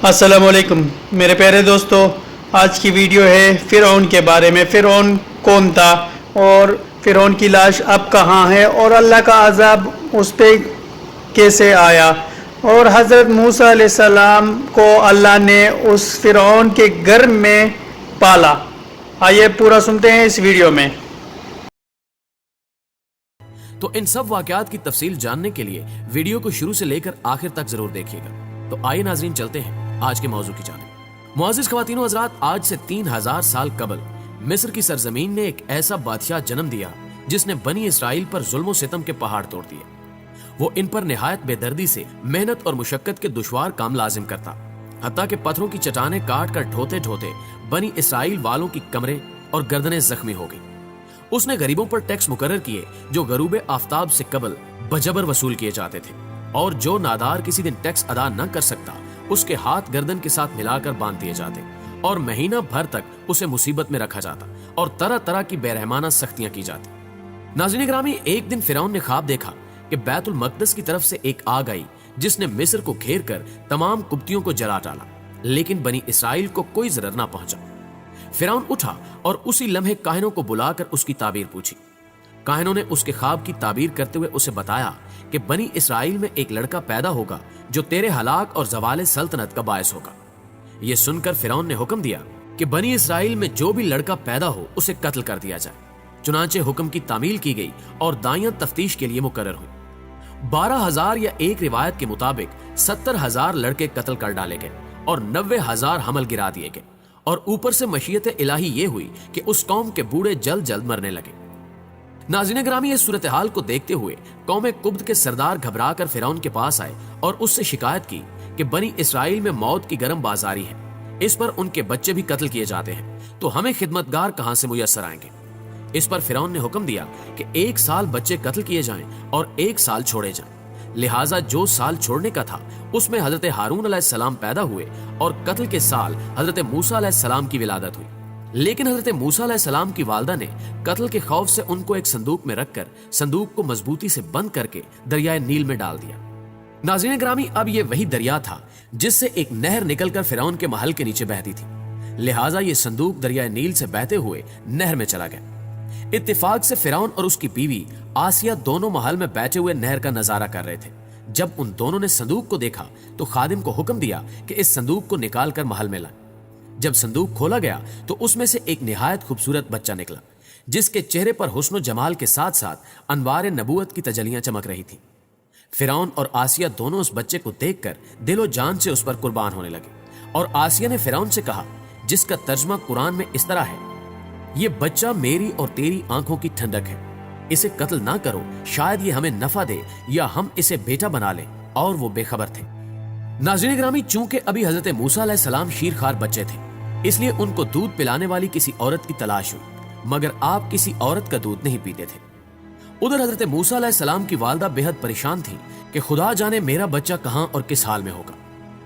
السلام علیکم میرے پیارے دوستو، آج کی ویڈیو ہے فرعون کے بارے میں۔ فرعون کون تھا اور فرعون کی لاش اب کہاں ہے اور اللہ کا عذاب اس پہ کیسے آیا، اور حضرت موسیٰ علیہ السلام کو اللہ نے اس فرعون کے گھر میں پالا۔ آئیے پورا سنتے ہیں اس ویڈیو میں۔ تو ان سب واقعات کی تفصیل جاننے کے لیے ویڈیو کو شروع سے لے کر آخر تک ضرور دیکھیے گا۔ تو آئیے ناظرین چلتے ہیں آج کے موضوع کی جانب۔ معزز خواتین و حضرات، آج سے 3000 سال قبل مصر کی سرزمین نے ایک ایسا بادشاہ جنم دیا جس نے بنی اسرائیل پر ظلم و ستم کے پہاڑ توڑ دیے۔ وہ ان پر نہایت بے دردی سے محنت اور مشقت کے دشوار کام لازم کرتا، حتیٰ کہ پتھروں کی چٹانیں کاٹ کر ڈھوتے ڈھوتے بنی اسرائیل والوں کی کمریں اور گردنیں زخمی ہو گئی۔ اس نے غریبوں پر ٹیکس مقرر کیے جو غروب آفتاب سے قبل بجبر وصول کیے جاتے تھے، اور جو نادار کسی دن ٹیکس ادا نہ کر سکتا اس کے ہاتھ گردن کے ساتھ ملا کر باندھ دیے جاتے، اور مہینہ بھر تک اسے مصیبت میں رکھا جاتا اور طرح طرح کی بے رحمانہ سختیاں کی جاتی۔ ناظرین گرامی، ایک دن فرعون نے خواب دیکھا کہ بیت المقدس کی طرف سے ایک آگ آئی جس نے مصر کو گھیر کر تمام قبطیوں کو جلا ڈالا، لیکن بنی اسرائیل کو کوئی ضرر نہ پہنچا۔ فرعون اٹھا اور اسی لمحے کاہنوں کو بلا کر اس کی تعبیر پوچھی۔ کاہنوں نے اس کے خواب کی تعبیر کرتے ہوئے اسے بتایا کہ بنی اسرائیل میں ایک لڑکا پیدا ہوگا جو تیرے ہلاک اور زوال سلطنت کا باعث ہوگا۔ یہ سن کر فرعون نے حکم دیا کہ بنی اسرائیل میں جو بھی لڑکا پیدا ہو اسے قتل کر دیا جائے۔ چنانچہ حکم کی تعمیل کی گئی اور دائیاں تفتیش کے لیے مقرر ہوئی۔ 12,000 یا ایک روایت کے مطابق 70,000 لڑکے قتل کر ڈالے گئے اور 90,000 حمل گرا دیے گئے، اور اوپر سے مشیت الہی یہ ہوئی کہ اس قوم کے بوڑھے جلد جلد مرنے لگے۔ ناظرین گرامی، اس صورتحال کو دیکھتے ہوئے قوم قبط کے سردار گھبرا کر فرعون کے پاس آئے اور اس سے شکایت کی کہ بنی اسرائیل میں موت کی گرم بازاری ہے، اس پر ان کے بچے بھی قتل کیے جاتے ہیں، تو ہمیں خدمتگار کہاں سے میسر آئیں گے؟ اس پر فرعون نے حکم دیا کہ 1 سال بچے قتل کیے جائیں اور 1 سال چھوڑے جائیں۔ لہٰذا جو سال چھوڑنے کا تھا اس میں حضرت ہارون علیہ السلام پیدا ہوئے، اور قتل کے سال حضرت موسیٰ علیہ السلام کی ولادت ہوئی۔ لیکن حضرت موسیٰ علیہ السلام کی والدہ نے قتل کے خوف سے ان کو ایک صندوق میں رکھ کر صندوق کو مضبوطی سے بند کر کے دریائے نیل میں ڈال دیا۔ ناظرین گرامی، اب یہ وہی دریا تھا جس سے ایک نہر نکل کر فرعون کے محل کے نیچے بہتی تھی، لہٰذا یہ صندوق دریائے نیل سے بہتے ہوئے نہر میں چلا گیا۔ اتفاق سے فرعون اور اس کی بیوی آسیہ دونوں محل میں بیٹھے ہوئے نہر کا نظارہ کر رہے تھے۔ جب ان دونوں نے صندوق کو دیکھا تو خادم کو حکم دیا کہ اس صندوق کو نکال کر محل میں لائیں۔ جب صندوق کھولا گیا تو اس میں سے ایک نہایت خوبصورت بچہ نکلا جس کے چہرے پر حسن و جمال کے ساتھ ساتھ انوار نبوت کی تجلیاں چمک رہی تھیں۔ فرعون اور آسیہ دونوں اس بچے کو دیکھ کر دل و جان سے اس پر قربان ہونے لگے، اور آسیہ نے فرعون سے کہا، جس کا ترجمہ قرآن میں اس طرح ہے: یہ بچہ میری اور تیری آنکھوں کی ٹھنڈک ہے، اسے قتل نہ کرو، شاید یہ ہمیں نفع دے یا ہم اسے بیٹا بنا لیں۔ اور وہ بے خبر تھے۔ ناظرین گرامی، چونکہ ابھی حضرت موسیٰ علیہ السلام شیرخوار بچے تھے، اس لیے ان کو دودھ پلانے والی کسی عورت کی تلاش ہوئی، مگر آپ کسی عورت کا دودھ نہیں پیتے تھے۔ ادھر حضرت موسیٰ علیہ السلام کی والدہ بے حد پریشان تھی کہ خدا جانے میرا بچہ کہاں اور کس حال میں ہوگا۔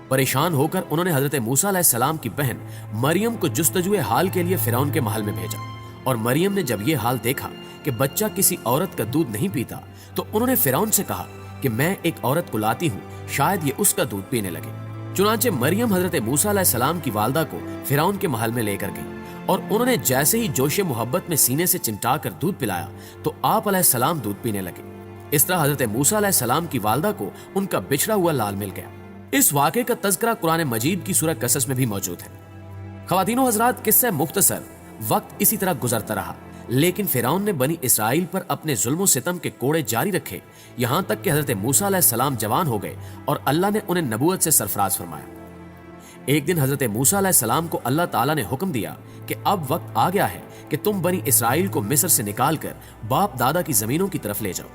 پریشان ہو کر انہوں نے حضرت موسیٰ علیہ السلام کی بہن مریم کو جستجوئے حال کے لیے فرعون کے محل میں بھیجا، اور مریم نے جب یہ حال دیکھا کہ بچہ کسی عورت کا دودھ نہیں پیتا تو انہوں نے فرعون سے کہا کہ میں ایک عورت کو لاتی ہوں، شاید یہ اس کا دودھ پینے لگے۔ چنانچہ مریم حضرت موسیٰ علیہ السلام کی والدہ کو فرعون کے محل میں لے کر گئی، اور انہوں نے جیسے ہی جوش محبت میں سینے سے چمٹا کر دودھ پلایا تو آپ علیہ السلام دودھ پینے لگے۔ اس طرح حضرت موسیٰ علیہ السلام کی والدہ کو ان کا بچھڑا ہوا لال مل گیا۔ اس واقعے کا تذکرہ قرآن مجید کی سورہ قصص میں بھی موجود ہے۔ خواتین و حضرات، قصہ مختصر، وقت اسی طرح گزرتا رہا، لیکن فرعون نے بنی اسرائیل پر اپنے ظلم و ستم کے کوڑے جاری رکھے، یہاں تک کہ حضرت موسیٰ علیہ السلام جوان ہو گئے اور اللہ نے انہیں نبوت سے سرفراز فرمایا۔ ایک دن حضرت موسیٰ علیہ السلام کو اللہ تعالیٰ نے حکم دیا کہ اب وقت آ گیا ہے کہ تم بنی اسرائیل کو مصر سے نکال کر باپ دادا کی زمینوں کی طرف لے جاؤ۔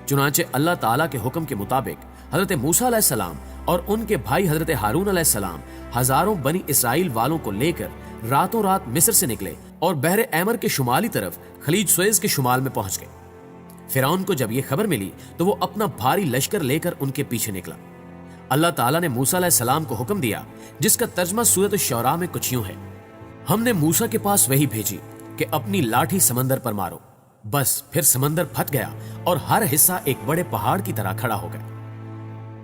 چنانچہ اللہ تعالیٰ کے حکم کے مطابق حضرت موسیٰ علیہ السلام اور ان کے بھائی حضرت ہارون علیہ السلام ہزاروں بنی اسرائیل والوں کو لے کر راتوں رات مصر سے نکلے اور بحر احمر کے شمالی طرف خلیج سوئز کے شمال میں پہنچ گئے۔ فرعون کو جب یہ خبر ملی تو وہ اپنا بھاری لشکر لے کر ان کے پیچھے نکلا۔ اللہ تعالیٰ نے موسیٰ علیہ السلام کو حکم دیا، جس کا ترجمہ سورۃ الشعراء میں کچھ یوں ہے: ہم نے موسیٰ کے پاس وحی بھیجی کہ اپنی لاٹھی سمندر پر مارو، بس پھر سمندر پھٹ گیا اور ہر حصہ ایک بڑے پہاڑ کی طرح کھڑا ہو گیا۔